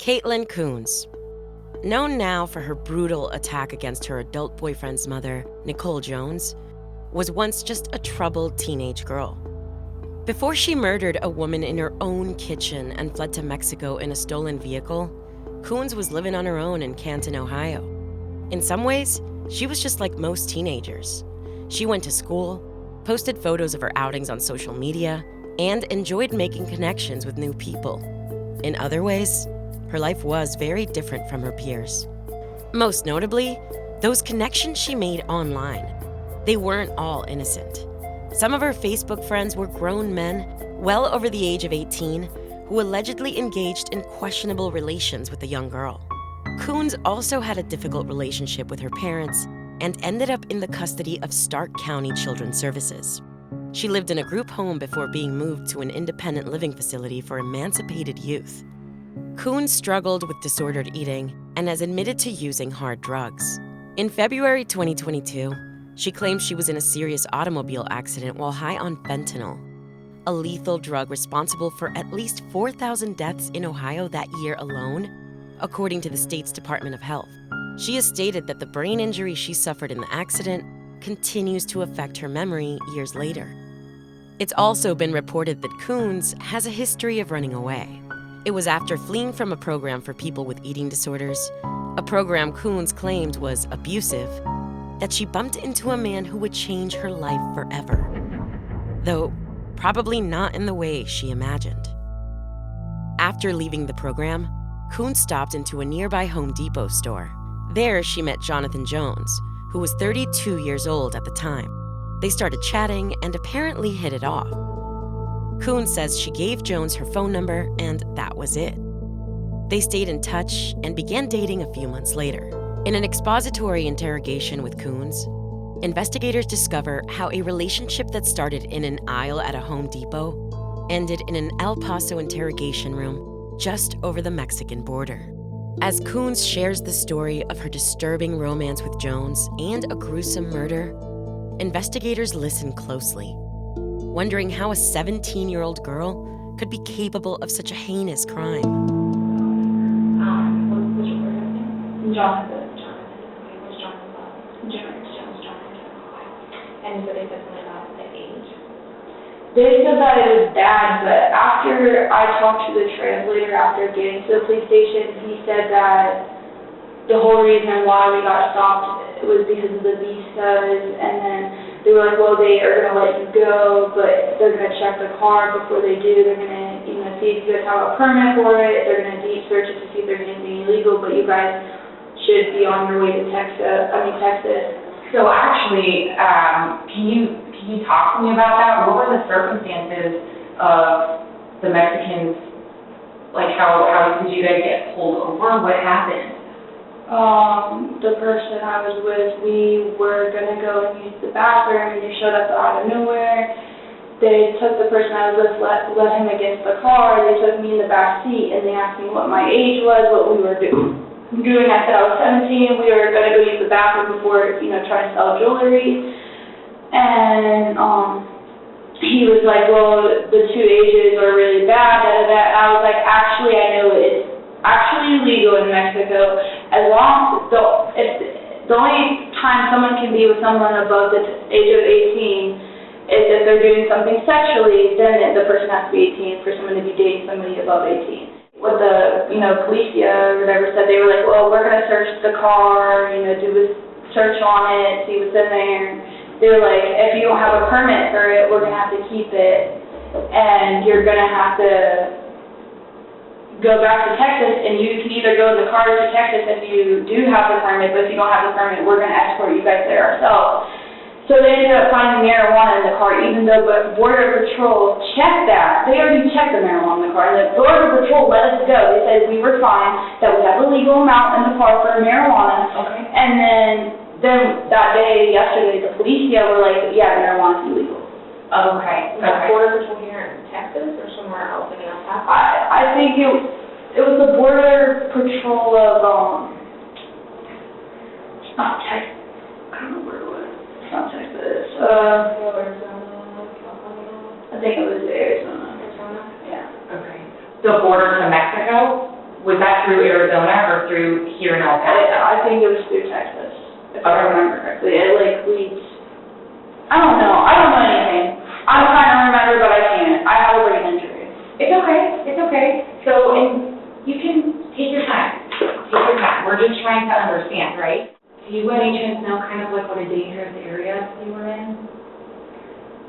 Kaitlyn Coones, known now for her brutal attack against her adult boyfriend's mother, Nicole Jones, was once just a troubled teenage girl. Before she murdered a woman in her own kitchen and fled to Mexico in a stolen vehicle, Coones was living on her own in Canton, Ohio. In some ways, she was just like most teenagers. She went to school, posted photos of her outings on social media, and enjoyed making connections with new people. In other ways, her life was very different from her peers. Most notably, those connections she made online. They weren't all innocent. Some of her Facebook friends were grown men, well over the age of 18, who allegedly engaged in questionable relations with the young girl. Coones also had a difficult relationship with her parents and ended up in the custody of Stark County Children's Services. She lived in a group home before being moved to an independent living facility for emancipated youth. Coones struggled with disordered eating and has admitted to using hard drugs. In February 2022, she claimed she was in a serious automobile accident while high on fentanyl, a lethal drug responsible for at least 4,000 deaths in Ohio that year alone, according to the state's Department of Health. She has stated that the brain injury she suffered in the accident continues to affect her memory years later. It's also been reported that Coones has a history of running away. It was after fleeing from a program for people with eating disorders, a program Coones claimed was abusive, that she bumped into a man who would change her life forever. Though probably not in the way she imagined. After leaving the program, Coones stopped into a nearby Home Depot store. There, she met Jonathan Jones, who was 32 years old at the time. They started chatting and apparently hit it off. Coones says she gave Jones her phone number, and that was it. They stayed in touch and began dating a few months later. In an expository interrogation with Coones, investigators discover how a relationship that started in an aisle at a Home Depot ended in an El Paso interrogation room just over the Mexican border. As Coones shares the story of her disturbing romance with Jones and a gruesome murder, investigators listen closely, wondering how a 17-year-old girl could be capable of such a heinous crime. What's your first name? Jonathan. What's Jonathan's last name? Jonathan. And so they said something about the age? They said that it was bad, but after I talked to the translator after getting to the police station, he said that the whole reason why we got stopped was because of the visas, and then they were like, well, they are going to let you go, but they're going to check the car before they do. They're going to, see if you guys have a permit for it. They're going to deep search it to see if there's anything illegal, but you guys should be on your way to Texas. So actually, can you talk to me about that? What were the circumstances of the Mexicans, like how did you guys get pulled over? What happened? The person I was with, we were going to go and use the bathroom, and they showed up out of nowhere. They took the person I was with, let him against the car. They took me in the back seat, and they asked me what my age was, what we were doing. I said I was 17. We were going to go use the bathroom before, trying to sell jewelry. And he was like, well, the two ages are really bad, I was like, actually, I know it's actually illegal in Mexico. As long if the only time someone can be with someone above the age of 18 is if they're doing something sexually, then the person has to be 18 for someone to be dating somebody above 18. What the, policia or whatever said, they were like, well, we're going to search the car, do a search on it, see what's in there. They were like, if you don't have a permit for it, we're going to have to keep it, and you're going to have to go back to Texas, and you can either go in the car to Texas if you do have the permit, but if you don't have the permit, we're going to escort you guys there ourselves. So they ended up finding marijuana in the car, even though Border Patrol checked that. They already checked the marijuana in the car, and the Border Patrol let us go. They said we were fine, that we have a legal amount in the car for marijuana. Okay. And then that day, yesterday, the policia were like, yeah, marijuana's illegal. Okay. Is that Border Patrol here in Texas or somewhere else in El Paso? I think it was the Border Patrol of, not Texas. I don't know where it was. It's not Texas. I think it was Arizona. Arizona? Yeah. Okay. The border to Mexico? Was that through Arizona or through here in El Paso? I think it was through Texas, if I remember correctly. I don't know anything. I'm trying to remember, but I can't. I have a brain injury. It's okay. So, and you can take your time. We're just trying to understand, right? Do you by any chance know kind of like what a dangerous area you were in?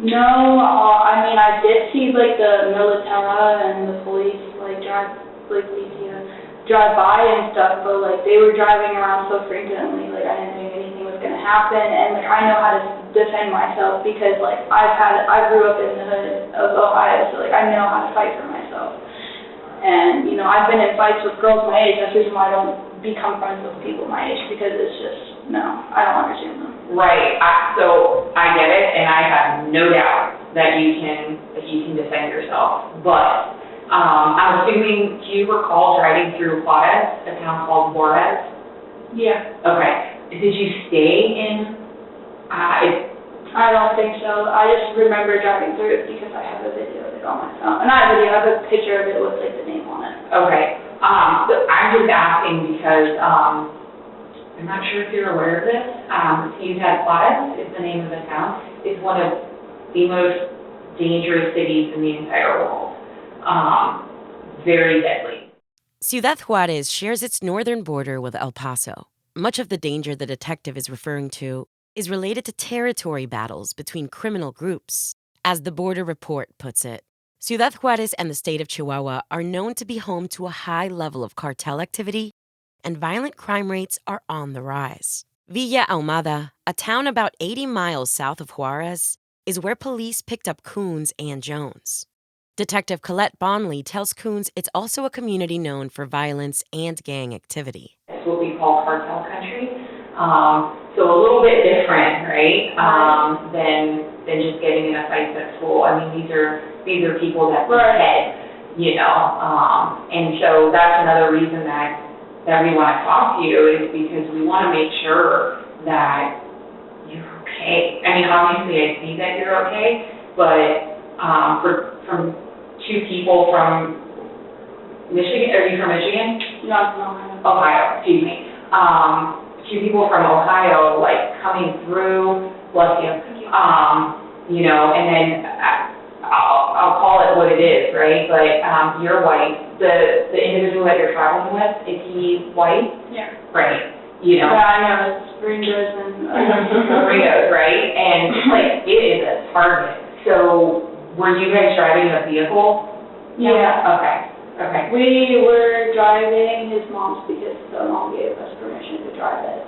No, I mean, I did see like the Militella and the police drive by and stuff, but like they were driving around so frequently, like I didn't think anything was gonna happen, and like I know how to defend myself because like I grew up in the hood of Ohio, so like I know how to fight for myself. And you know, I've been in fights with girls my age. That's the reason why I don't become friends with people my age, because it's just, no, I don't understand them. Right. So I get it, and I have no doubt that you can defend yourself. But I'm assuming, do you recall driving through Juarez, a town called Juarez? Yeah. Okay. Did you stay in? I don't think so. I just remember driving through it because I have a video of it on my phone. And I have a picture of it with like the name on it. Okay. So I'm just asking because I'm not sure if you're aware of this. Ciudad Juarez is the name of the town. It's one of the most dangerous cities in the entire world. Very deadly. Ciudad Juarez shares its northern border with El Paso. Much of the danger the detective is referring to is related to territory battles between criminal groups. As the border report puts it, Ciudad Juarez and the state of Chihuahua are known to be home to a high level of cartel activity, and violent crime rates are on the rise. Villa Ahumada, a town about 80 miles south of Juarez, is where police picked up Coones and Jones. Detective Colette Bonley tells Coones it's also a community known for violence and gang activity. It's what we call cartel country. So a little bit different, right, than just getting in a fight at school. I mean, these are people that we head, you know, and so that's another reason that we want to talk to you, is because we want to make sure that you're okay. I mean, obviously I see that you're okay, but from two people from Michigan, are you from Michigan? No, I'm from Ohio, excuse me. Two people from Ohio, like, coming through, bless you, you know, and then I'll call it what it is, right? But you're white. The individual that you're traveling with, is he white? Yeah. Right. You know. Yeah, I know. It's Ringos and Ringos, right? And like, it is a target. So were you guys driving a vehicle? Yeah. Okay. We were driving his mom's because the mom gave us permission to drive it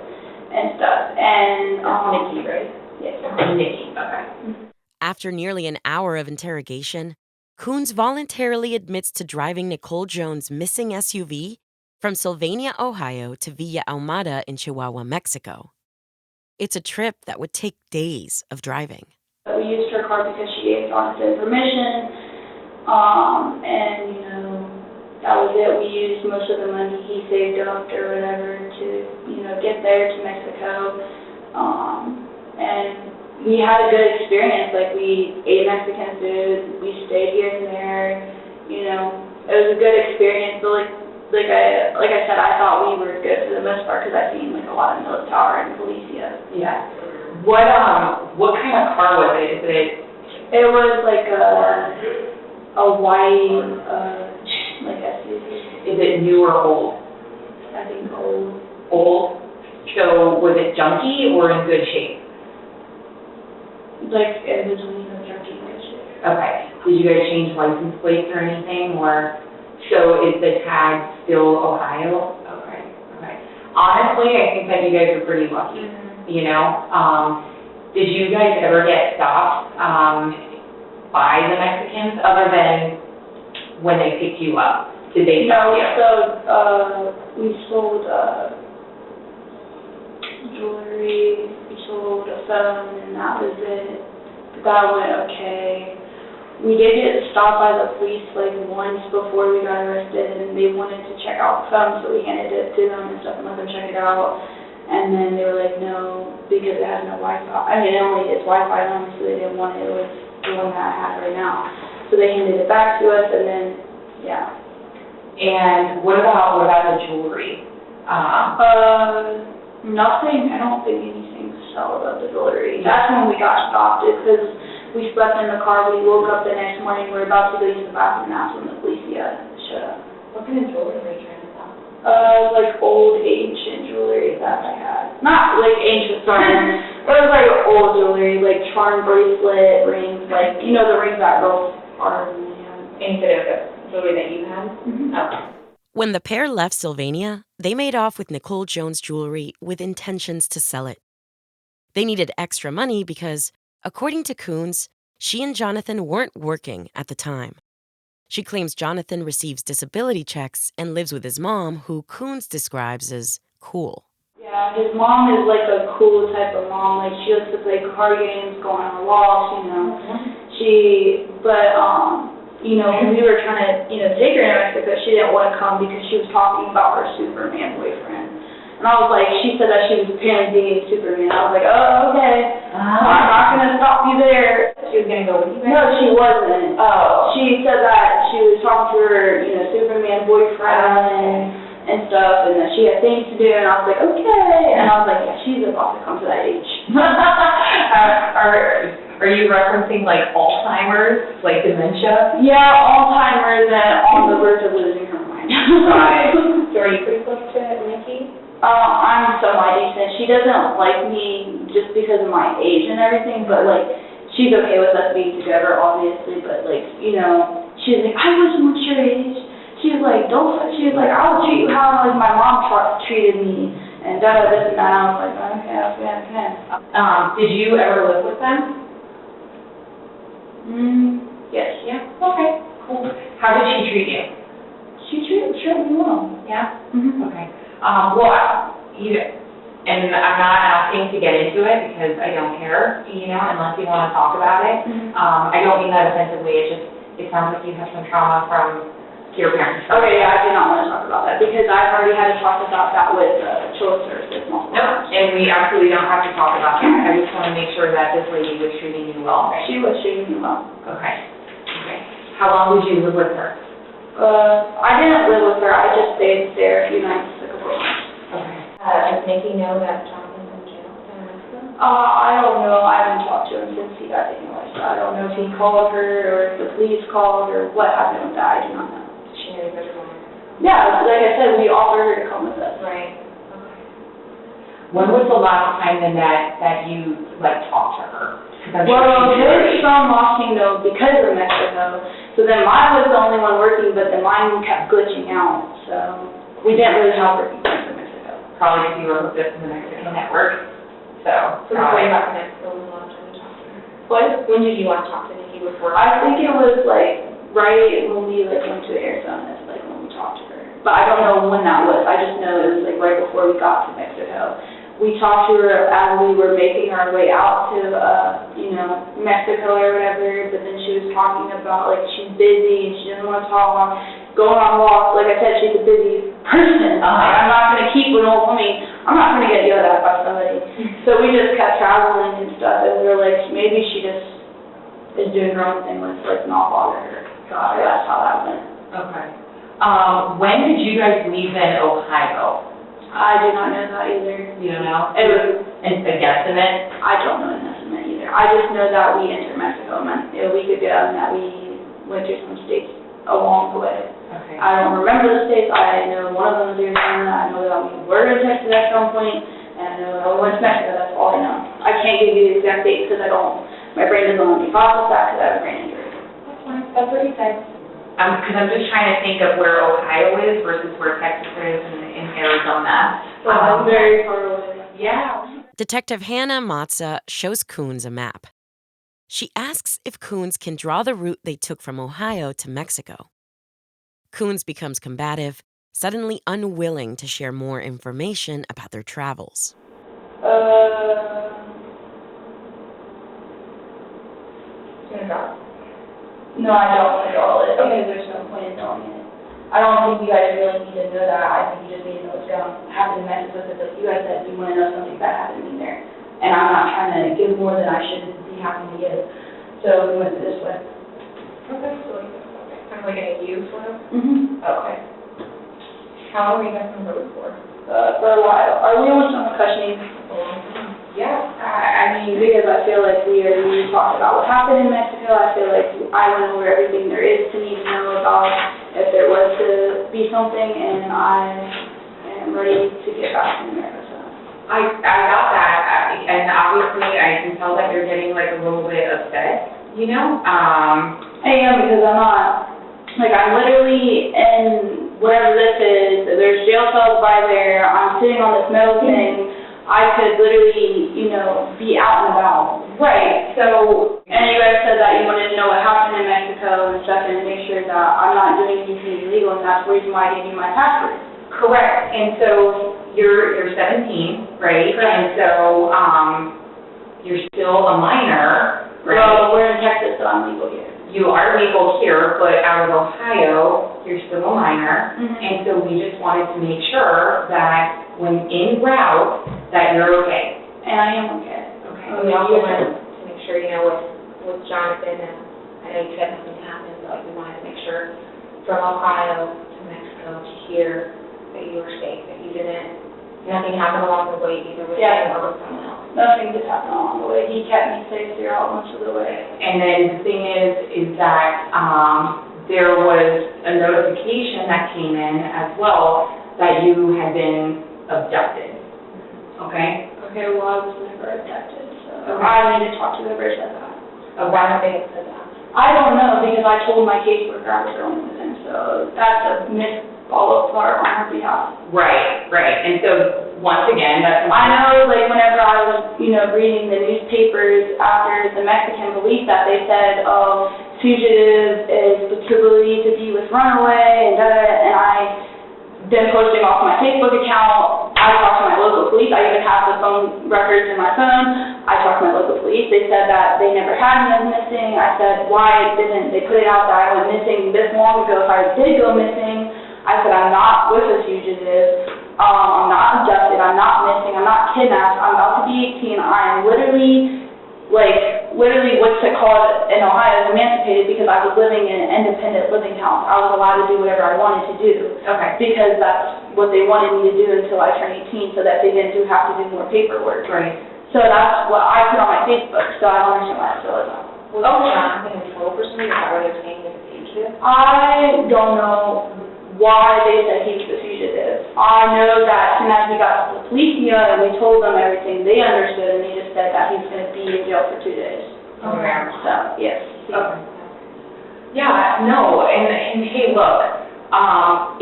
and stuff. And Nikki, right? Yes. Nikki. Okay. After nearly an hour of interrogation, Coones voluntarily admits to driving Nicole Jones' missing SUV from Sylvania, Ohio to Villa Ahumada in Chihuahua, Mexico. It's a trip that would take days of driving. We used her car because she gave us permission, and, you know, that was it. We used most of the money he saved up or whatever to, you know, get there to Mexico, and we had a good experience. Like, we ate Mexican food, we stayed here and there, you know, it was a good experience. But like I said, I thought we were good for the most part because I've seen like a lot of Militara and Policia. Yeah. What kind of car was it? It was like a white like SUV. Is it new or old? I think old. Old. So was it junky or in good shape? Like in between the junky and good shape. Okay. Did you guys change license plates or anything, or so is the tag still Ohio? Okay. Honestly, I think that you guys are pretty lucky. You know, did you guys ever get stopped by the Mexicans other than when they picked you up? Did they stop you? So we sold jewelry, we sold a phone, and that was it. That went okay. We did get stopped by the police like once before we got arrested, and they wanted to check out the phone, so we handed it to them and stuff and let them check it out. And then they were like, no, because it has no Wi-Fi. I mean, it's Wi-Fi, and obviously they didn't want it. It was the one that I had right now. So they handed it back to us, and then, yeah. And what about the jewelry? Nothing, I don't think anything fell about the jewelry. That's when we got stopped, because we slept in the car, we woke up the next morning, we were about to go use the bathroom, and that's when the police showed up. What kind of jewelry were you trying to sell? Like old ancient jewelry that I had. Not like ancient, sorry. It was like old jewelry, like charm bracelet, rings, like, you know, the rings that girls are. And you said it was jewelry that you had? Mm-hmm. Okay. When the pair left Sylvania, they made off with Nicole Jones' jewelry with intentions to sell it. They needed extra money because, according to Coones, she and Jonathan weren't working at the time. She claims Jonathan receives disability checks and lives with his mom, who Coones describes as cool. Yeah, his mom is like a cool type of mom. Like, she likes to play card games, go on walks, you know. You know, when we were trying to, you know, take her to Mexico, she didn't want to come because she was talking about her Superman boyfriend. And I was like, she said that she was apparently dating Superman. I was like, oh, okay. I'm not going to stop you there. She was going to go with you guys? No, she wasn't. Oh. She said that she was talking to her, you know, Superman boyfriend and stuff, and that she had things to do, and I was like, okay. And I was like, yeah, she's about to come to that age. Are you referencing like Alzheimer's, like dementia? Yeah, Alzheimer's and on the verge of losing her mind. Right. So are you pretty close to Nikki? I'm semi-decent. She doesn't like me just because of my age and everything, but like, she's okay with us being together, obviously, but like, you know, she's like, I wish I'm your age. She was like, I'll treat you how like my mom treated me, and this and that. I was like, okay. Did you ever live with them? Yes. Yeah. Okay. Cool. How did she treat you? She treated me well. Yeah. Mm-hmm. Okay. And I'm not asking to get into it because I don't care, you know, unless you want to talk about it. Mm-hmm. I don't mean that offensively. It sounds like you have some trauma from your parents. Okay, yeah, I do not want to talk about that because I've already had to talk about that with children's services multiple times. And we absolutely don't have to talk about that. I just want to make sure that this lady was treating you well. She was treating me well. Okay. How long did you live with her? I didn't live with her. I just stayed there a few nights, like a couple of months. Okay. Does Nikki know that Jonathan's in jail in Mexico? I don't know. I haven't talked to him since he got taken away, so I don't know if he called her or if the police called or what happened with that. I do not know. Does she know you guys are going? Yeah, like I said, we offered her to come with us. Right. Okay. When was the last time then that you like talked to her? Well, there's some lost though because of Mexico. So then mine was the only one working, but then mine kept glitching out. So we didn't really have working because of Mexico. Probably because you were hooked up to the Mexican network. So before you got to Mexico, when you wanted to talk to her? What? When did you want to talk to Nikki before? I think it was like right when we like went to Arizona, like when we talked to her. But I don't know when that was. I just know it was like right before we got to Mexico. We talked to her as we were making our way out to, Mexico or whatever, but then she was talking about, like, she's busy and she doesn't want to talk on, going on walks. Like I said, she's a busy person. I'm not going to keep an old woman. I'm not going to get yelled at by somebody. So we just kept traveling and stuff, and we were like, maybe she just is doing her own thing with, like, not bother her. So that's how that went. Okay. When did you guys leave in Ohio? I do not know that either. You don't know? It was a guesstimate? I don't know an estimate either. I just know that we entered Mexico a week ago and that we went through some states along the way. Okay. I don't remember the states. I know one of them was Arizona. I know that we were in Texas at some point, and I know that we went to Mexico. That's all I know. I can't give you the exact dates because my brain doesn't let me process that because I have a brain injury. That's fine. That's what he said. Because I'm just trying to think of where Ohio is versus where Texas is in Arizona. Very far away. Yeah. Detective Hannah Matza shows Coones a map. She asks if Coones can draw the route they took from Ohio to Mexico. Coones becomes combative, suddenly unwilling to share more information about their travels. No, I don't want to draw it because there's no point in knowing it. I don't think you guys really need to know that. I think you just need to know what's going to happen in Mexico because like you guys said you want to know something bad happening there. And I'm not trying to give more than I should be happy to give. So we went this way. Okay. So kind of like an AU sort of? Mm-hmm. Okay. How long have you been from the road for? For a while. Are we almost done with questioning? Yeah. I mean, because I feel like we talked about what happened in Mexico. I feel like I went over everything there is to need to know about if there was to be something, and I am ready to get back to America. So. I got that, and obviously I can tell that you're getting like a little bit upset, you know? I am, because I'm not, like, I'm literally in whatever this is, there's jail cells by there, I'm sitting on this metal thing, I could literally, be out and about. Right, so, And you guys said that you wanted to know what happened in Mexico and stuff, and to make sure that I'm not doing anything illegal, and that's the reason why I gave you my passport. correct, and so you're 17, right? Correct. And so, you're still a minor, right? Well, we're in Texas, so I'm legal here. You are legal here, but out of Ohio, you're still a minor. Mhm. And so we just wanted to make sure that when en route, that you're okay. And I am okay. Okay. And we also wanted to make sure, with Jonathan, and I know you said nothing happened, but we wanted to make sure from Ohio to Mexico to here that you were safe, that nothing happened along the way, either with him or with someone else. Nothing did happen along the way. He kept me safe throughout most of the way. And then the thing is that there was a notification that came in as well that you had been abducted. Okay? Okay, well, I was never abducted, so Okay. I need to talk to whoever said that. Why don't they have said that? I don't know, because I told my caseworker I was going with him, so that's a follow part on her behalf. Right. And so, once again, that's... I know, like, whenever I was, reading the newspapers after the Mexican police, that they said, oh, fugitive is particularly to be with runaway, and and I've been posting off my Facebook account. I talked to my local police. I even have the phone records in my phone. I talked to my local police. They said that they never had me as missing. I said, why didn't they put it out that I went missing this long ago if I did go missing? I said, I'm not with a fugitive. I'm not abducted. I'm not missing. I'm not kidnapped. I'm about to be 18. I am literally what's it called in Ohio is emancipated, because I was living in an independent living house. I was allowed to do whatever I wanted to do. Okay. Because that's what they wanted me to do until I turned 18, so that they didn't have to do more paperwork. Right. So that's what I put on my Facebook, so I don't understand why I feel that. Was Jonathan in trouble for something? Is that why they're saying he's a fugitive? I don't know why they said he was a fugitive. I know that as soon as we got to the police unit and we told them everything, they understood, and they just said that he was going to be in jail for 2 days. Okay. So, yes. Okay. Yeah, no, and hey, look,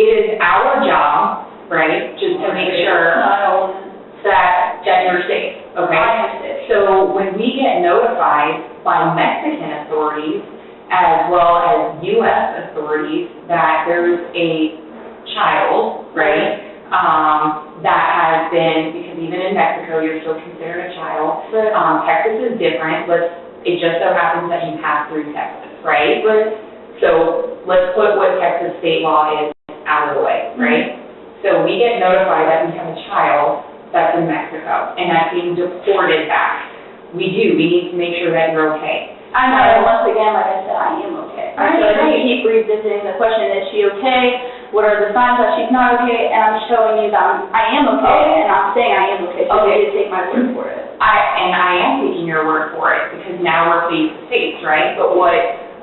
it is our job, right, just to make sure that you're safe, okay? I am safe. So when we get notified by Mexican authorities as well as U.S. authorities that there's a child, right, that has been, because even in Mexico you're still considered a child. Right. Texas is different. It just so happens that you pass through Texas, right? Right. So let's put what Texas state law is out of the way, right? So we get notified that we have a child that's in Mexico and that's being deported back. We need to make sure that you're okay. I know, once again, like I said, I am okay. I feel like you keep revisiting the question, is she okay? What are the signs that she's not okay? And I'm showing you that I am okay, and I'm saying I am okay, so you need to take my word for it. I am taking your word for it, because now we're face to face, right? But what,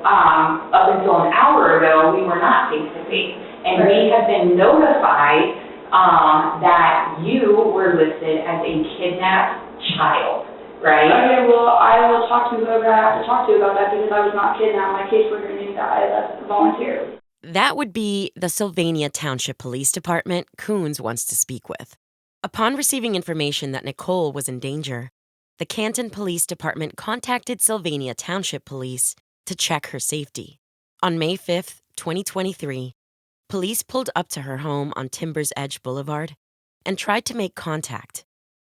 up until an hour ago, we were not face to face. And we have been notified that you were listed as a kidnapped child, right? Okay, well, I will talk to whoever I have to talk to about that, because I was not kidnapped. My caseworker knew that I left voluntarily. That would be the Sylvania Township Police Department Coones wants to speak with. Upon receiving information that Nicole was in danger, the Canton Police Department contacted Sylvania Township Police to check her safety. On May 5th, 2023, police pulled up to her home on Timbers Edge Boulevard and tried to make contact,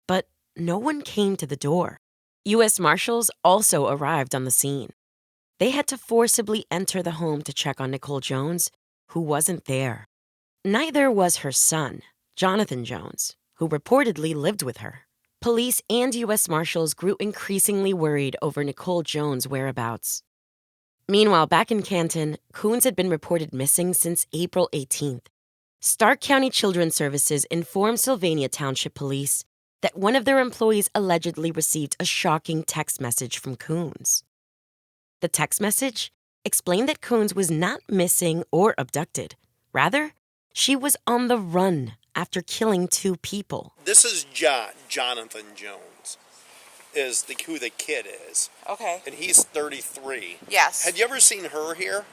but no one came to the door. U.S. Marshals also arrived on the scene. They had to forcibly enter the home to check on Nicole Jones, who wasn't there. Neither was her son, Jonathan Jones, who reportedly lived with her. Police and U.S. Marshals grew increasingly worried over Nicole Jones' whereabouts. Meanwhile, back in Canton, Coones had been reported missing since April 18th. Stark County Children's Services informed Sylvania Township Police that one of their employees allegedly received a shocking text message from Coones. The text message explained that Coones was not missing or abducted. Rather, she was on the run after killing 2 people. This is Jonathan Jones, is who the kid is. Okay. And he's 33. Yes. Had you ever seen her here?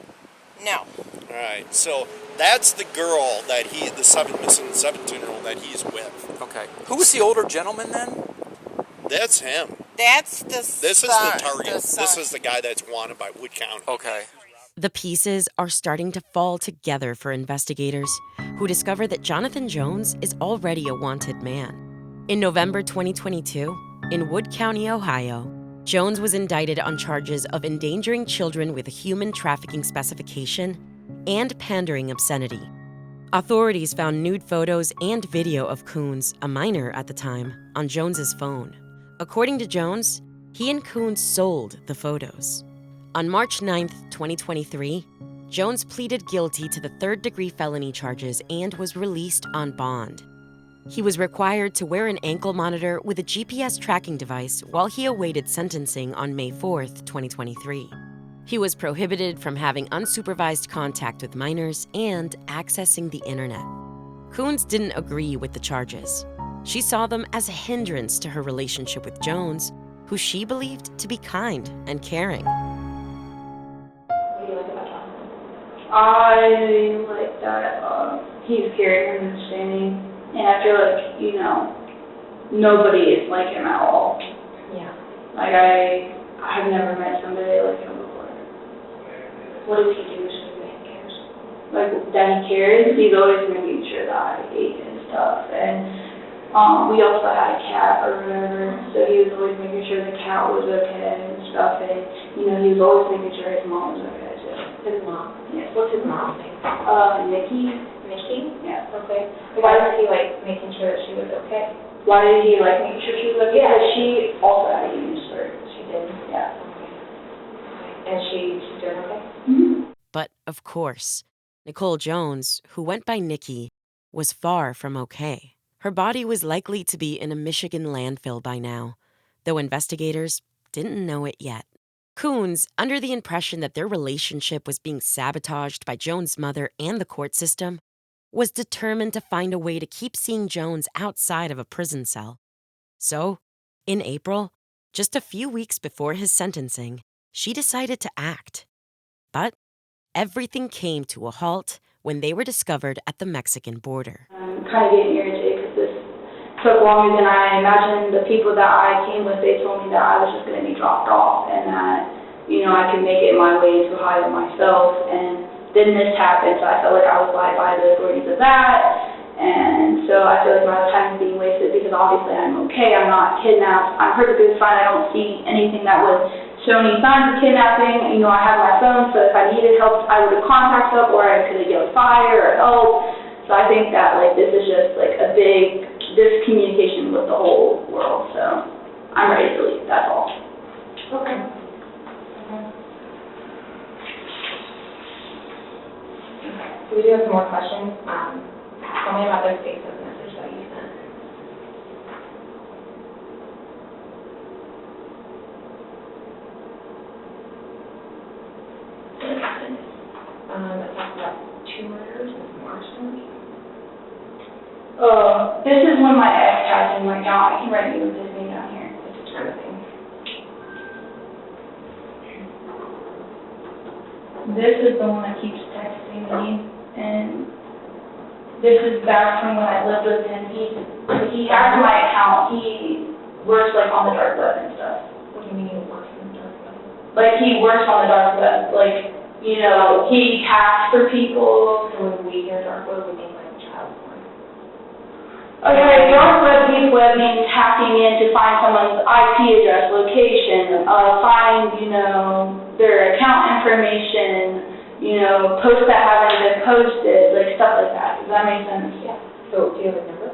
No. All right, so that's the girl that the 17-year-old that he's with. Okay. Who was the older gentleman then? That's him. That's the This is the target. This is the guy that's wanted by Wood County. Okay. The pieces are starting to fall together for investigators who discover that Jonathan Jones is already a wanted man. In November 2022, in Wood County, Ohio, Jones was indicted on charges of endangering children with a human trafficking specification and pandering obscenity. Authorities found nude photos and video of Coones, a minor at the time, on Jones's phone. According to Jones, he and Coones sold the photos. On March 9th, 2023, Jones pleaded guilty to the third-degree felony charges and was released on bond. He was required to wear an ankle monitor with a GPS tracking device while he awaited sentencing on May 4th, 2023. He was prohibited from having unsupervised contact with minors and accessing the internet. Coones didn't agree with the charges. She saw them as a hindrance to her relationship with Jones, who she believed to be kind and caring. What do you like about Jonathan? I like that he's caring and understanding, and I feel like, nobody is like him at all. Yeah. Like, I've never met somebody like him before. What does he do so that he cares? Like, that he cares, he's always making sure that I ate and stuff, and we also had a cat or whatever, so he was always making sure the cat was okay and stuff, and, he was always making sure his mom was okay, too. His mom? Yeah. What's his mom's name? Nikki? Nikki? Yeah. Okay. Why was he, making sure that she was okay? Why did he, make sure she was okay? Yeah. Because she also had a eating disorder. She did? Yeah. Okay. And she's doing okay? Mm-hmm. But, of course, Nicole Jones, who went by Nikki, was far from okay. Her body was likely to be in a Michigan landfill by now, though investigators didn't know it yet. Coones, under the impression that their relationship was being sabotaged by Jones' mother and the court system, was determined to find a way to keep seeing Jones outside of a prison cell. So, in April, just a few weeks before his sentencing, she decided to act. But everything came to a halt when they were discovered at the Mexican border. I'm kind of getting irritated because this took longer than I imagined. The people that I came with, they told me that I was just going to be dropped off and that, I could make it my way to Ohio myself. And then this happened, so I felt like I was lied by the authorities of that. And so I feel like my time is being wasted because obviously I'm okay. I'm not kidnapped. I'm perfectly fine. I don't see anything that would show any signs of kidnapping. I have my phone, so if I needed help, I would have contacted up, or I could have yelled fire or help. So I think that this is just a big miscommunication with the whole world. So I'm ready to leave. That's all. Okay. So we do have some more questions. Tell me about this Facebook message that you sent. It talks about 2 murders and some arson. This is one my ex has in right now. I can write you his name down here. It's a kind of thing. This is the one that keeps texting me, and this is back from when I lived with him. He has my account. He works on the dark web and stuff. What do you mean he works in the dark web? He works on the dark web. He hacks for people. So when we hear dark web, we mean child porn. Okay, dark web, deep web means hacking in to find someone's IP address, location, find, their account information, posts that haven't been posted, stuff like that. Does that make sense? Yeah. So do you have a number?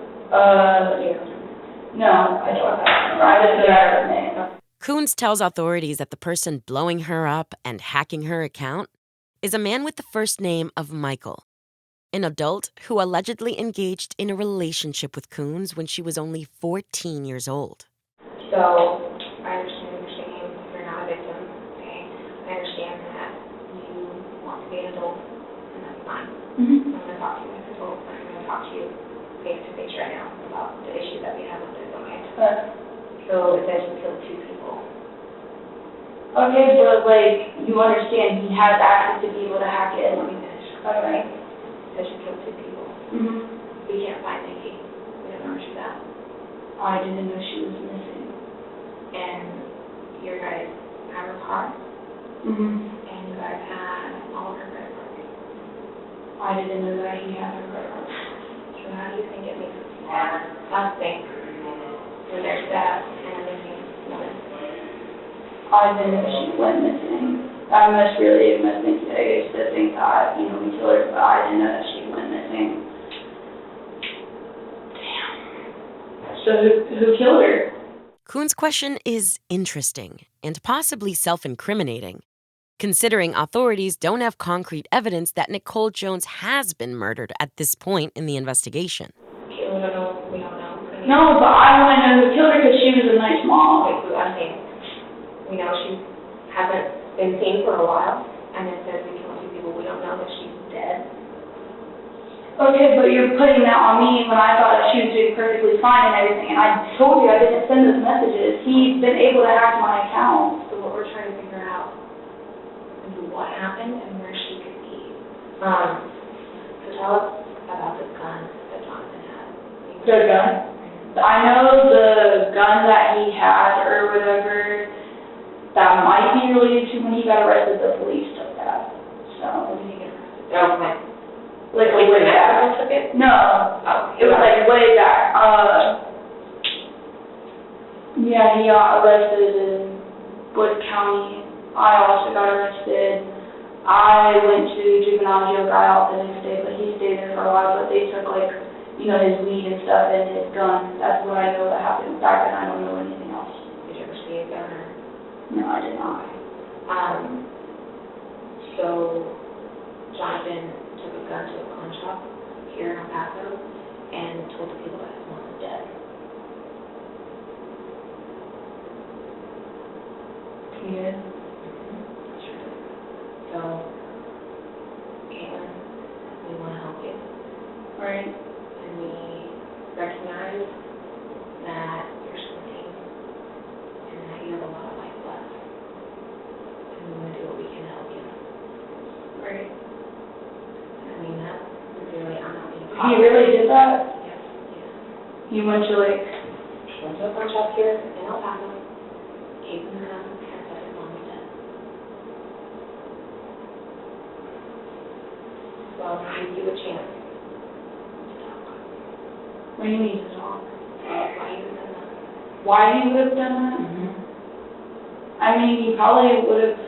No, I don't have a number. I just know her name. Coones tells authorities that the person blowing her up and hacking her account is a man with the first name of Michael. an adult who allegedly engaged in a relationship with Coones when she was only 14 years old. So, I understand what you're saying. You're not a victim, okay? I understand that you want to be an adult, and that's fine. Mm-hmm. I'm gonna talk to you as an adult, I'm gonna talk to you face to face right now about the issues that we have with this, okay? So, it says you killed 2 people. Okay, but like, you understand he has access to be able to hack it. Let me finish. Alright. It says you killed 2 people. Mm-hmm. We can't find Nikki. We don't know where she's at. I didn't know she was missing. And your guys have her car, Mm-hmm. and you guys had all of her credit cards. I didn't know that he had her credit card. So how do you think it makes us think when there's that and a missing woman? I didn't know she went missing. I must really must think I used to think that, we killed her, but I didn't know that she went missing. Damn. So who killed her? Coones' question is interesting and possibly self-incriminating, considering authorities don't have concrete evidence that Nicole Jones has been murdered at this point in the investigation. Okay, we don't know. No, but I want to know who killed her because she was a nice mom. Wait, I'm saying, we know she hasn't been seen for a while, and it says we killed 2 people. We don't know that she's dead. Okay, but you're putting that on me when I thought that she was doing perfectly fine and everything, and I told you I didn't send those messages. He's been able to hack my account. So what we're trying to figure out is what happened and where she could be. So tell us about this gun that Jonathan had. The gun? I know the gun that he had or whatever, that might be related to when he got arrested, the police took that. So, When did he get arrested? Oh, when? like way back. Took it? No, Oh, it was like way back. Yeah, he got arrested in Wood County. I also got arrested. I went to juvenile jail, got out the next day, but he stayed there for a while, but they took his weed and stuff and his gun. That's what I know that happened back then. I don't know anything else. Did you ever see a gun or? No, I did not. So Jonathan took a gun to a pawn shop here in El Paso and told the people that his mom was dead. He did? Sure did. So, Kaitlyn, we want to help you, Right. and we recognize that you're squinting and that you have a lot of life left. And we want to do what we can to help you. Right. I mean that sincerely. I'm not being He really did that? Yes, yes. He went to Went to a pawn shop here in El Paso, gave him the gun, and said his mom was dead. So I'll give you a chance to talk. what do you mean to talk? Why you done that? Why he would have done that? Mm-hmm. I mean, he probably would have.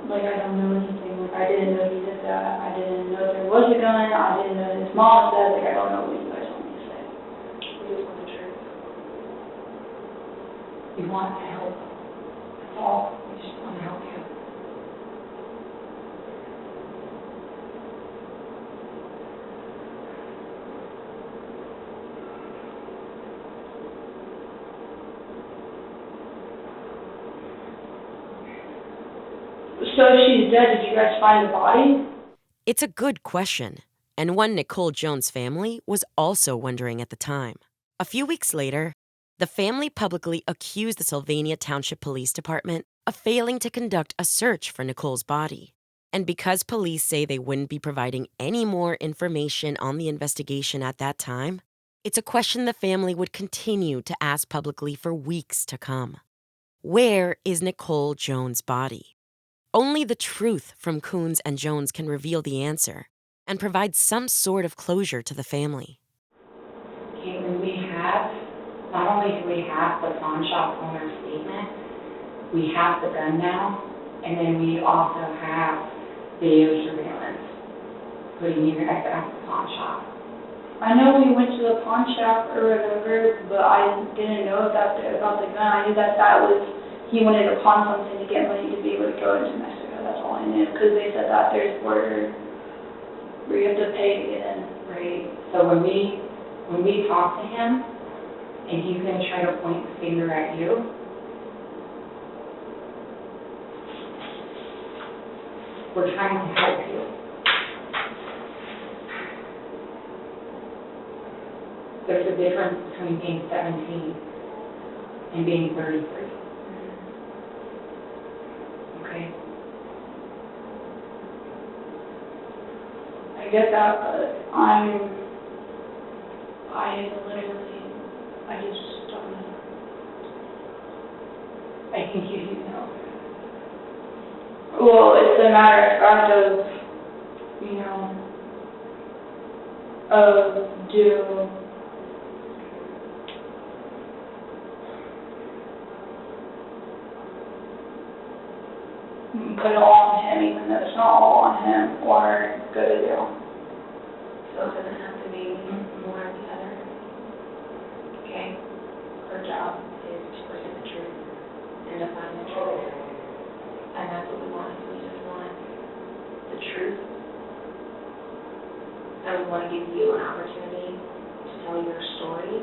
I don't know anything. I didn't know he did that. I didn't know there was a gun. I didn't know his mom said. I don't know what you guys want me to say. We just want the truth. We want to help. That's all. We just want to help you. So if she's dead, did you guys find the body? It's a good question, and one Nicole Jones' family was also wondering at the time. A few weeks later, the family publicly accused the Sylvania Township Police Department of failing to conduct a search for Nicole's body. And because police say they wouldn't be providing any more information on the investigation at that time, it's a question the family would continue to ask publicly for weeks to come. Where is Nicole Jones' body? Only the truth from Coones and Jones can reveal the answer and provide some sort of closure to the family. Kaitlyn, we have not only do we have the pawn shop owner's statement, we have the gun now, and then we also have video surveillance putting you guys at the pawn shop. I know we went to the pawn shop or whatever, but I didn't know about the gun. I knew that was, he wanted to pawn something to get money to be able to go into Mexico. That's all I knew, because they said that there's border where you have to pay to get in. Right. So when we talk to him, and he's going to try to point the finger at you, we're trying to help you. There's a difference between being 17 and being 33. Okay? I get that, but I just don't know. I think you do know. Well, it's a matter of fact of, put it all on him, even though it's not all on him, or go to jail. So it doesn't have to be one or the other. Okay? Her job is to present the truth and to find the truth. And that's what we want. We just want the truth. And we want to give you an opportunity to tell your story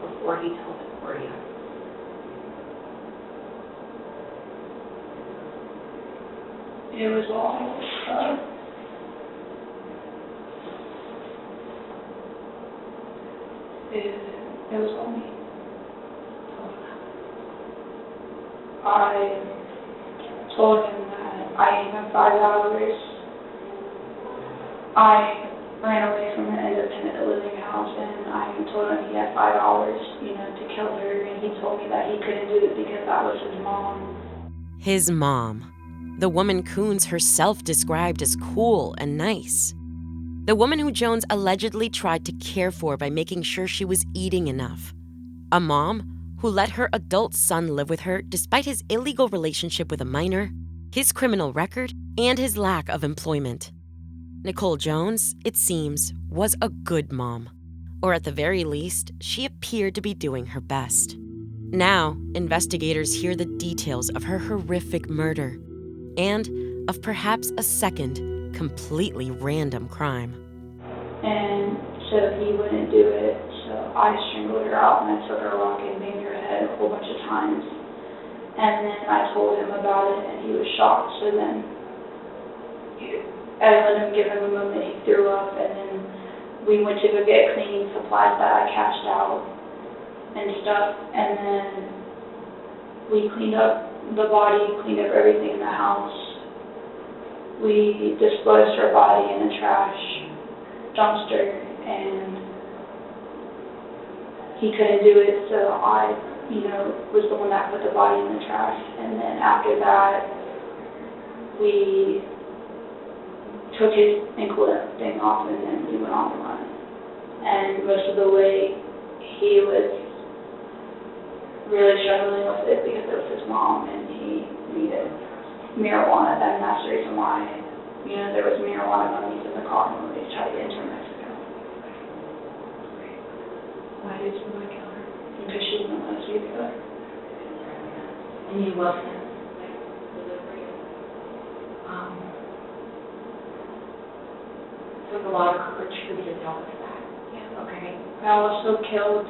before he tells it for you. It was all, it was all me. I told him that I had 5 hours. I ran away from an independent living house, and I told him he had 5 hours, to kill her, and he told me that he couldn't do it because that was his mom. His mom. The woman Coones herself described as cool and nice. The woman who Jones allegedly tried to care for by making sure she was eating enough. A mom who let her adult son live with her despite his illegal relationship with a minor, his criminal record, and his lack of employment. Nicole Jones, it seems, was a good mom. Or at the very least, she appeared to be doing her best. Now, investigators hear the details of her horrific murder and of perhaps a second, completely random crime. And so he wouldn't do it, so I strangled her out and I took her rock and banged her head a whole bunch of times. And then I told him about it and he was shocked, so then I let him give him a moment, he threw up, and then we went to go get cleaning supplies that I cashed out and stuff, and then we cleaned up the body, cleaned up everything in the house. We disposed her body in a trash dumpster, and he couldn't do it, so I, was the one that put the body in the trash. And then after that, we took his ankle thing off, and then we went on the run. And most of the way, he was really struggling with it because it was his mom, and he needed marijuana, and that's the reason why, there was marijuana gummies in the car when we tried to get into Mexico. Why did you want to kill her? Because she didn't want us to do it. And you love him. Took a lot of courage for you to tell us that. Yeah. Okay? I also killed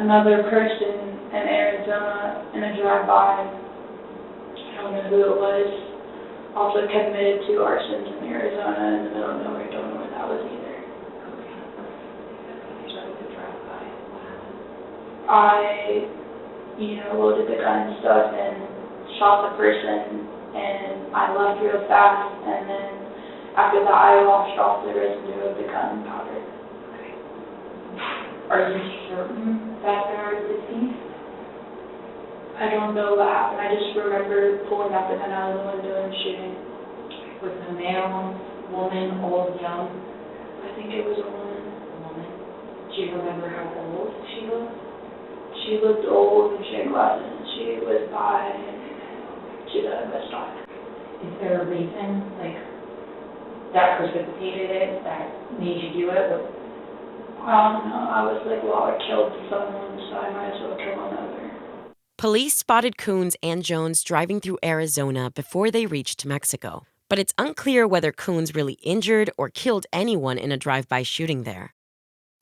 another person in Arizona in a drive-by. I don't know who it was. Also committed 2 arsons in Arizona in the middle of nowhere. Don't know what that was either. Okay. So the drive-by, what happened? I, loaded the gun and stuff and shot the person, and I left real fast, and then after that I washed off the residue of the gunpowder. Are you certain that they're deceased? I don't know what happened. I just remember pulling out the gun out of the window and shooting. Was the male, woman, old, young? I think it was a woman. A woman. Do you remember how old she was? She looked old and she had glasses and she was by, she's at a best stop. Is there a reason, like, that precipitated it, that made you do it? I don't know. I was like, well, I killed someone, so I might as well kill another. Police spotted Coones and Jones driving through Arizona before they reached Mexico. But it's unclear whether Coones really injured or killed anyone in a drive-by shooting there.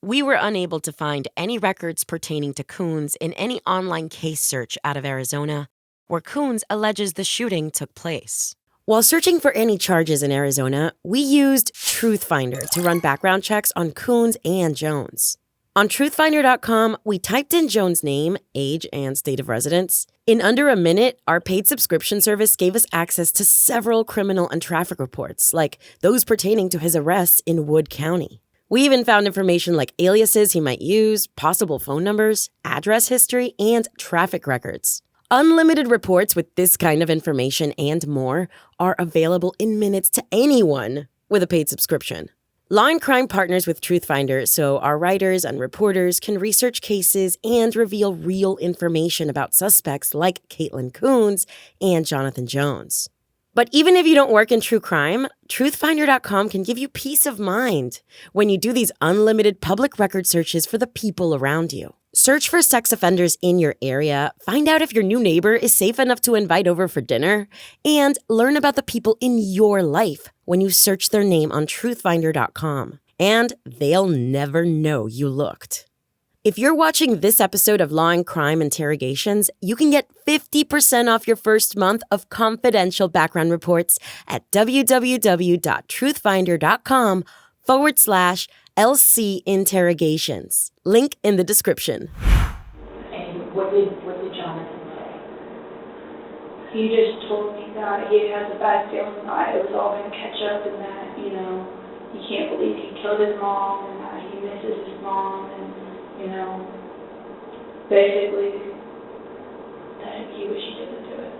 We were unable to find any records pertaining to Coones in any online case search out of Arizona, where Coones alleges the shooting took place. While searching for any charges in Arizona, we used Truthfinder to run background checks on Coones and Jones. On truthfinder.com, we typed in Jones' name, age, and state of residence. In under a minute, our paid subscription service gave us access to several criminal and traffic reports, like those pertaining to his arrest in Wood County. We even found information like aliases he might use, possible phone numbers, address history, and traffic records. Unlimited reports with this kind of information and more are available in minutes to anyone with a paid subscription. Law&Crime partners with Truthfinder so our writers and reporters can research cases and reveal real information about suspects like Kaitlyn Coones and Jonathan Jones. But even if you don't work in true crime, Truthfinder.com can give you peace of mind when you do these unlimited public record searches for the people around you. Search for sex offenders in your area, find out if your new neighbor is safe enough to invite over for dinner, and learn about the people in your life when you search their name on Truthfinder.com. And they'll never know you looked. If you're watching this episode of Law&Crime Interrogations, you can get 50% off your first month of confidential background reports at www.truthfinder.com/LC Interrogations. Link in the description. And what did Jonathan say? He just told me that he has a bad feeling that it was all going to catch up and that, he can't believe he killed his mom and that he misses his mom and, basically that he wished he didn't do it.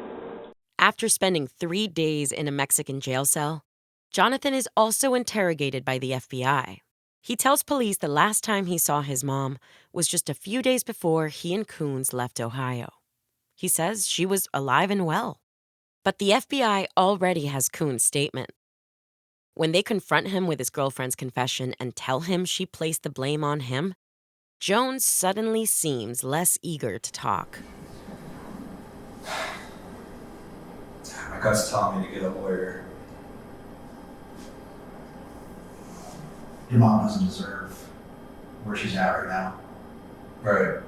After spending 3 days in a Mexican jail cell, Jonathan is also interrogated by the FBI. He tells police the last time he saw his mom was just a few days before he and Coones left Ohio. He says she was alive and well. But the FBI already has Coones' statement. When they confront him with his girlfriend's confession and tell him she placed the blame on him, Jones suddenly seems less eager to talk. My gut's telling me to get a lawyer. Your mom doesn't deserve where she's at right now. Right.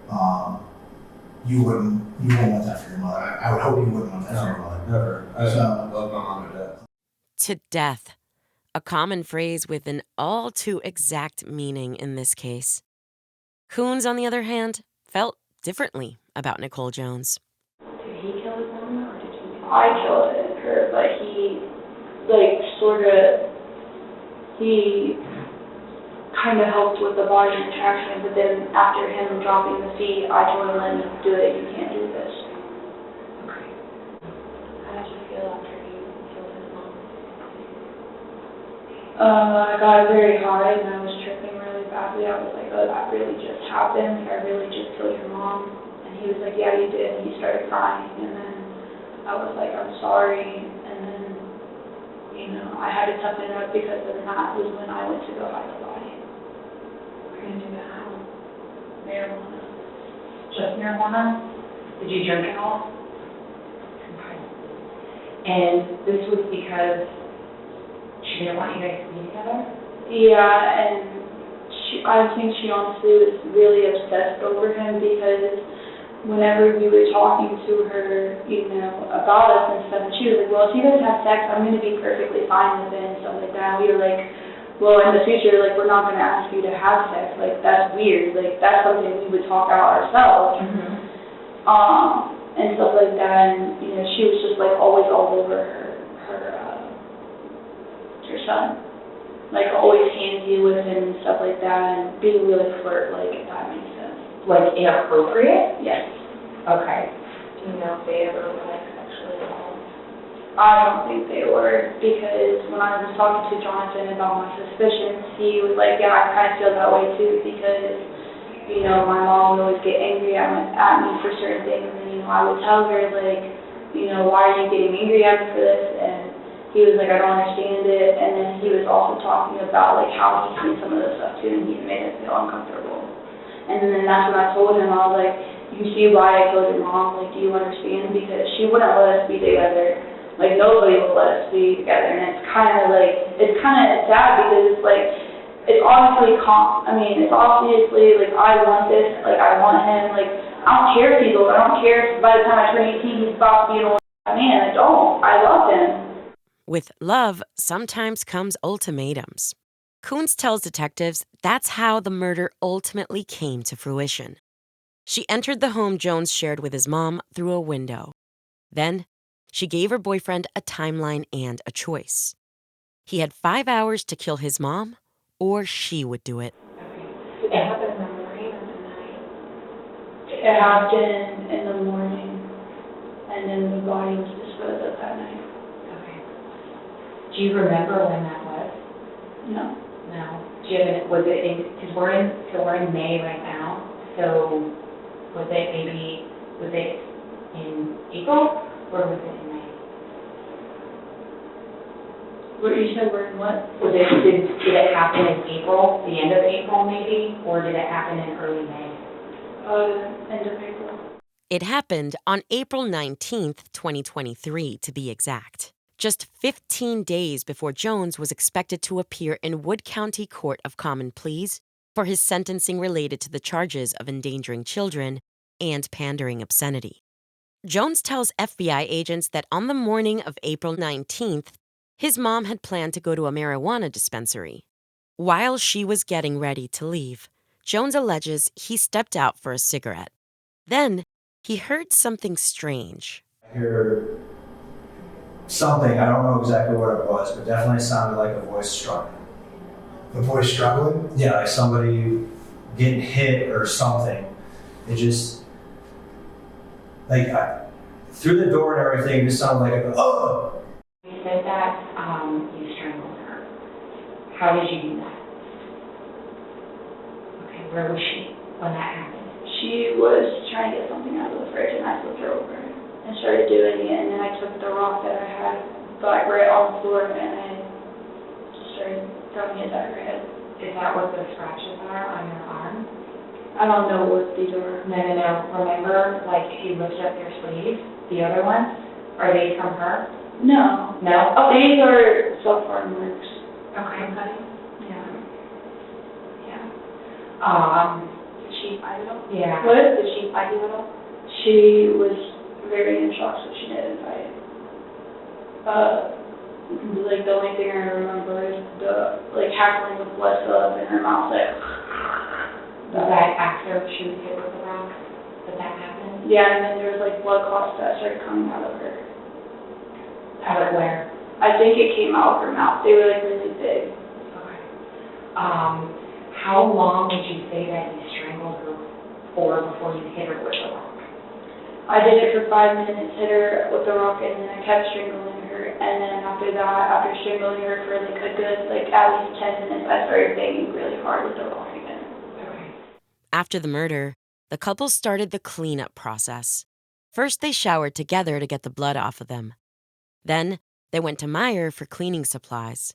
You wouldn't want that for your mother. I would hope you wouldn't want that for your mother. Never. I love my mom to death. To death, a common phrase with an all too exact meaning in this case. Coones, on the other hand, felt differently about Nicole Jones. Did he kill his mom or did you? I killed her, but he kind of helped with the body retraction, but then after him dropping the feet, I told him, let me do it, you can't do this. Okay. How did you feel after you killed his mom? I got very high and I was tripping really badly. I was like, oh, that really just happened. I really just killed your mom. And he was like, yeah, you did. And he started crying. And then I was like, I'm sorry. And then, I had to toughen it up because then that was when I went to go hide the body. We're going to do that how? Marijuana. Just marijuana? Did you drink at all? Okay. And this was because she didn't want you guys to be together? Yeah, and I think she honestly was really obsessed over him because whenever we were talking to her, about us and stuff, and she was like, well, if you guys have sex, I'm going to be perfectly fine with it and stuff like that. We were like, well, in the future, we're not going to ask you to have sex. That's weird. That's something we would talk out ourselves. Mm-hmm. And stuff like that. And, she was just, always all over her son. Always handsy with him and stuff like that, and being really flirt-like, if that makes sense. Inappropriate? Yes. Okay. Do you know if they ever were sexually involved? I don't think they were, because when I was talking to Jonathan about my suspicions, he was like, yeah, I kind of feel that way too, because my mom would always get angry at me for certain things, and, I would tell her, like, why are you getting angry at me for this? And he was like, I don't understand it. And then he was also talking about, like, how he's seen some of this stuff, too, and he made us feel uncomfortable. And then that's when I told him, I was like, you see why I killed your mom? Like, do you understand? Because she wouldn't let us be together. Like, nobody would let us be together. And it's kind of sad because it's like, it's obviously, it's obviously, like, I want this, like, I want him, like, I don't care if he's old, I don't care if by the time I turn 18 he's about to be an old man, I don't, I love him. With love sometimes comes ultimatums. Coones tells detectives that's how the murder ultimately came to fruition. She entered the home Jones shared with his mom through a window. Then, she gave her boyfriend a timeline and a choice. He had 5 hours to kill his mom, or she would do it. Did it happen in the morning or the night? It happened in the morning, and then the body was disposed of that night. Okay. Do you remember when that was? No. No. Do you have was it in, because we're in May right now, so was it in April, or was it in May? What you said, we're in what? Did it happen in April, the end of April maybe, or did it happen in early May? End of April. It happened on April 19th, 2023, to be exact. Just 15 days before Jones was expected to appear in Wood County Court of Common Pleas for his sentencing related to the charges of endangering children and pandering obscenity. Jones tells FBI agents that on the morning of April 19th, his mom had planned to go to a marijuana dispensary. While she was getting ready to leave, Jones alleges he stepped out for a cigarette. Then, he heard something strange. I hear something, I don't know exactly what it was, but definitely sounded like a voice struggling. The voice struggling? Yeah, like somebody getting hit or something. It just, through the door and everything, it just sounded like oh! You said that you strangled her. How did you do that? Okay, where was she when that happened? She was trying to get something out of the fridge, and I flipped her over and started doing it, and then I took the rock that I had, got right on the floor, and I just started throwing it at her head. Is that what the scratches are on your arm? I don't know what these are. No. Remember, like, if you lift up your sleeve, the other ones, are they from her? No. No? Oh, these are self-harm marks. Okay. Yeah. Did she fight at all? Yeah. What? Did she fight you at all? She was very in shock, so she didn't fight. The only thing I remember is hackling with blood up in her mouth, Was that after she was hit with the rock? Did that happen? Yeah, and then there was blood clots that started coming out of her. Out of where? I think it came out of her mouth. They were really big. Okay. How long would you say that you strangled her for before you hit her with the rock? I did it for 5 minutes, hit her with the rock, and then I kept strangling her. And then after that, after strangling her for a good, at least 10 minutes, I started banging really hard with the rock again. Okay. After the murder, the couple started the cleanup process. First, they showered together to get the blood off of them. Then, they went to Meijer for cleaning supplies.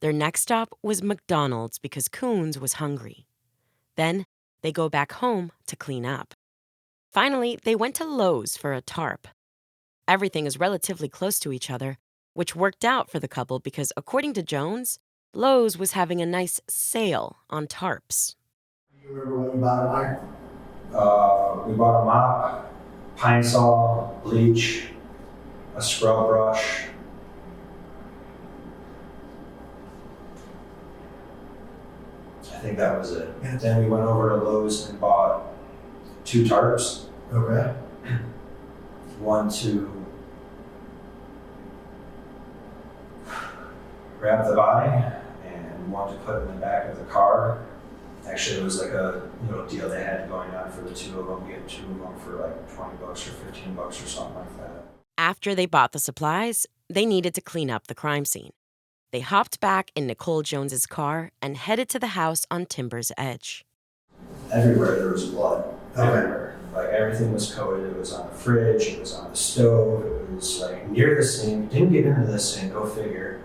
Their next stop was McDonald's because Coones was hungry. Then, they go back home to clean up. Finally, they went to Lowe's for a tarp. Everything is relatively close to each other, which worked out for the couple because, according to Jones, Lowe's was having a nice sale on tarps. Do you remember what you bought at Meijer? We bought a mop, pine saw, bleach, a scrub brush. I think that was it. And then we went over to Lowe's and bought 2 tarps. Okay. One to wrap the body and one to put in the back of the car. Actually, it was a deal they had going on for the 2 of them. We had 2 of them for $20 or $15 or something like that. After they bought the supplies, they needed to clean up the crime scene. They hopped back in Nicole Jones's car and headed to the house on Timber's Edge. everywhere there was blood. Okay. Everywhere. Like everything was coated. It was on the fridge. It was on the stove. It was like near the sink. Didn't get into the sink. Go figure.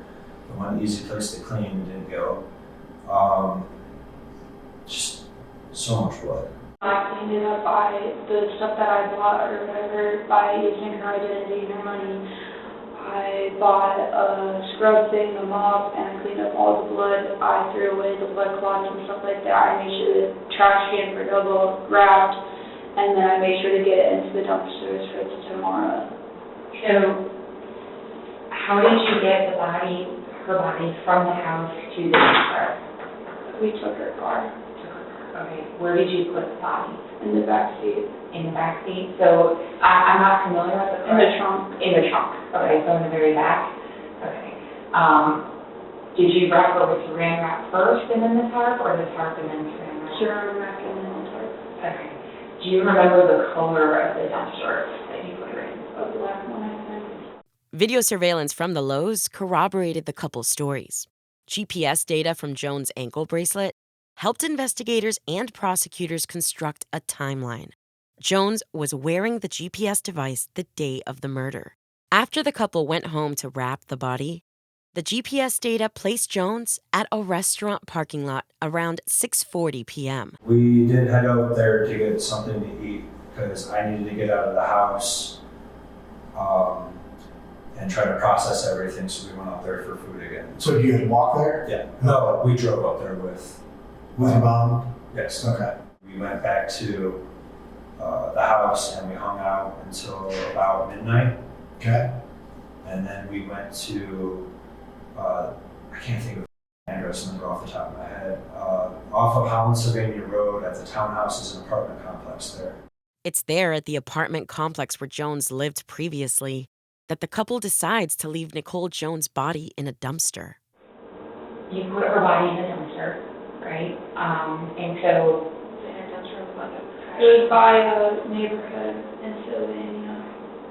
The one easy place to clean didn't go. Just so much blood. I cleaned it up by the stuff that I bought or whatever, by using her identity and her money. I bought a scrub thing, a mop, and I cleaned up all the blood. I threw away the blood clots and stuff like that. I made sure the trash cans were double wrapped, and then I made sure to get it into the dumpsters for tomorrow. So, how did you get her body from the house to the dumpster? We took her car Okay, where did you put the body? in the back seat, In the back seat? So, I'm not familiar with the in car. the trunk. In the trunk, okay, so in the very back? Okay. Did you wrap her with saran wrap first and then the tarp, or the tarp and then saran wrap? Saran wrap and then the tarp. Okay. Do you remember the color of the dumpster that you put her in? A black one, I think. Video surveillance from the Lowe's corroborated the couple's stories. GPS data from Jones' ankle bracelet helped investigators and prosecutors construct a timeline. Jones was wearing the GPS device the day of the murder. After the couple went home to wrap the body, the GPS data placed Jones at a restaurant parking lot around 6:40 p.m. We did head out there to get something to eat because I needed to get out of the house and try to process everything, so we went out there for food again. So you had to walk there? Yeah. No, we drove up there with your mom? Yes. Okay. We went back to the house and we hung out until about midnight. Okay. And then we went to, I can't think of the address number off the top of my head, off of Holland Sylvania Road at the townhouse is an apartment complex there. It's there at the apartment complex where Jones lived previously that the couple decides to leave Nicole Jones' body in a dumpster. You put her body in the dumpster, right? And so, It was by a neighborhood in Sylvania.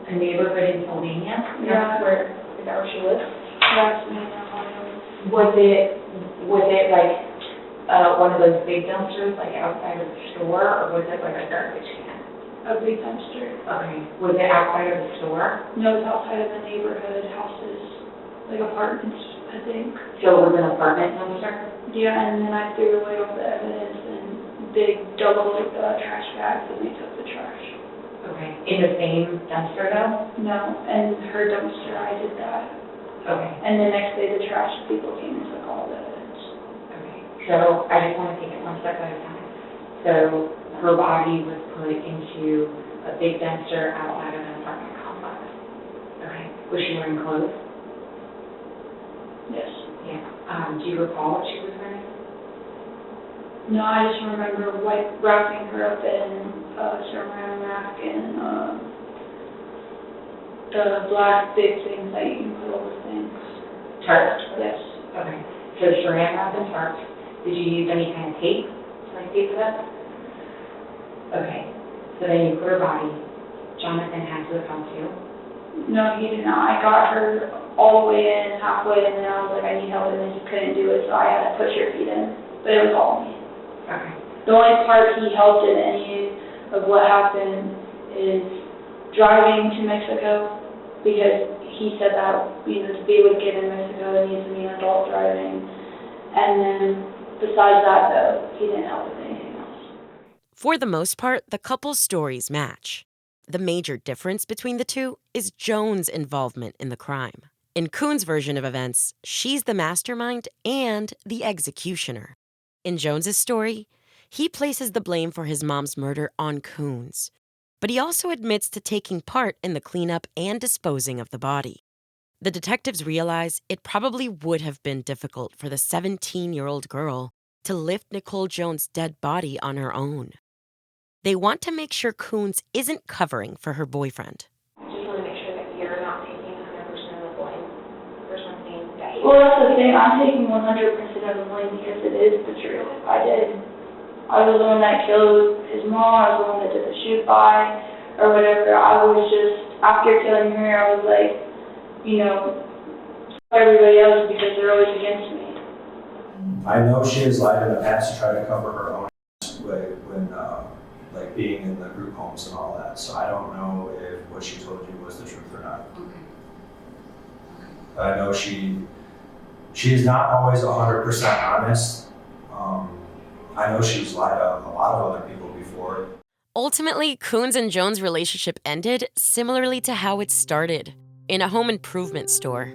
a neighborhood in Sylvania? Yeah. Is that where she lives? That's me in Ohio. Was it like, one of those big dumpsters, like outside of the store, or was it like a garbage can? A big dumpster. Okay. Was it outside of the store? No, it's outside of the neighborhood houses, like apartments, I think. So it was an apartment dumpster? Yeah, and then I threw away all the evidence in big double trash bags, and we took the trash. Okay. In the same dumpster though? No, and her dumpster, I did that. Okay. And the next day, the trash people came and took all the evidence. Okay. So I just want to take it one step at a time. So her body was put into a big dumpster outside of an apartment complex. Okay. Was she wearing clothes? Yes. Yeah. Do you recall what she was wearing? No, I just remember wrapping her up in saran wrap and the black big things that you can put over things. Tarp? Yes. Okay. So saran wrap and tarp. Did you use any kind of tape to like tape it up? Okay. So then you put her body. Jonathan had to come too. No, he did not. I got her all the way in, halfway, and then I was like, I need help, and then he couldn't do it, so I had to push her feet in. But it was all me. Okay. The only part he helped in any of what happened is driving to Mexico, because he said that, to be able to get in Mexico, it needs to be an adult driving. And then besides that, though, he didn't help with anything else. For the most part, the couple's stories match. The major difference between the two is Jones' involvement in the crime. In Coones' version of events, she's the mastermind and the executioner. In Jones' story, he places the blame for his mom's murder on Coones, but he also admits to taking part in the cleanup and disposing of the body. The detectives realize it probably would have been difficult for the 17-year-old girl to lift Nicole Jones' dead body on her own. They want to make sure Coones isn't covering for her boyfriend. I just want to make sure that you're not taking 100% of the blame for something that he... Well, that's the thing. I'm taking 100% of the blame because it is the truth. I was the one that killed his mom. I was the one that did the shoot by or whatever. I was just, after killing her, I was like, everybody else because they're always against me. I know she has lied in the past to try to cover her own ass when like being in the group homes and all that. So I don't know if what she told you was the truth or not. I know she is not always 100% honest. I know she's lied to a lot of other people before. Ultimately, Coones and Jones' relationship ended similarly to how it started, in a home improvement store.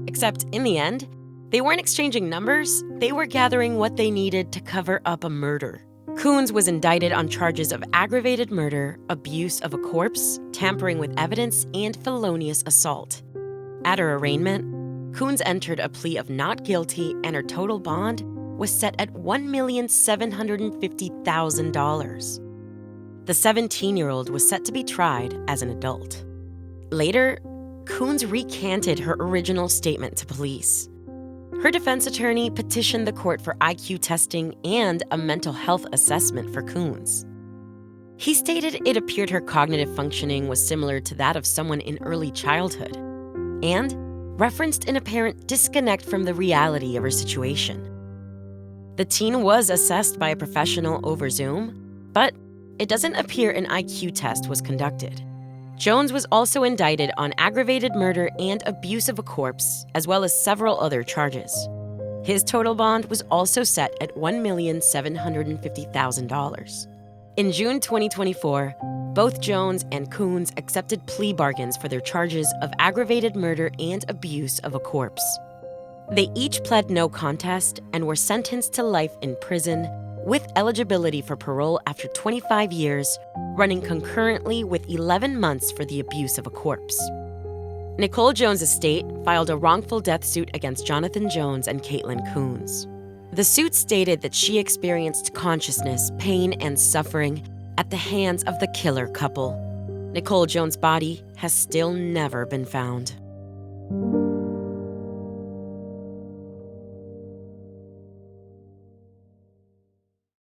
Except in the end, they weren't exchanging numbers, they were gathering what they needed to cover up a murder. Coones was indicted on charges of aggravated murder, abuse of a corpse, tampering with evidence, and felonious assault. At her arraignment, Coones entered a plea of not guilty, and her total bond was set at $1,750,000. The 17-year-old was set to be tried as an adult. Later, Coones recanted her original statement to police. Her defense attorney petitioned the court for IQ testing and a mental health assessment for Coones. He stated it appeared her cognitive functioning was similar to that of someone in early childhood, and referenced an apparent disconnect from the reality of her situation. The teen was assessed by a professional over Zoom, but it doesn't appear an IQ test was conducted. Jones was also indicted on aggravated murder and abuse of a corpse, as well as several other charges. His total bond was also set at $1,750,000. In June 2024, both Jones and Coones accepted plea bargains for their charges of aggravated murder and abuse of a corpse. They each pled no contest and were sentenced to life in prison with eligibility for parole after 25 years, running concurrently with 11 months for the abuse of a corpse. Nicole Jones' estate filed a wrongful death suit against Jonathan Jones and Kaitlyn Coones. The suit stated that she experienced consciousness, pain, and suffering at the hands of the killer couple. Nicole Jones' body has still never been found.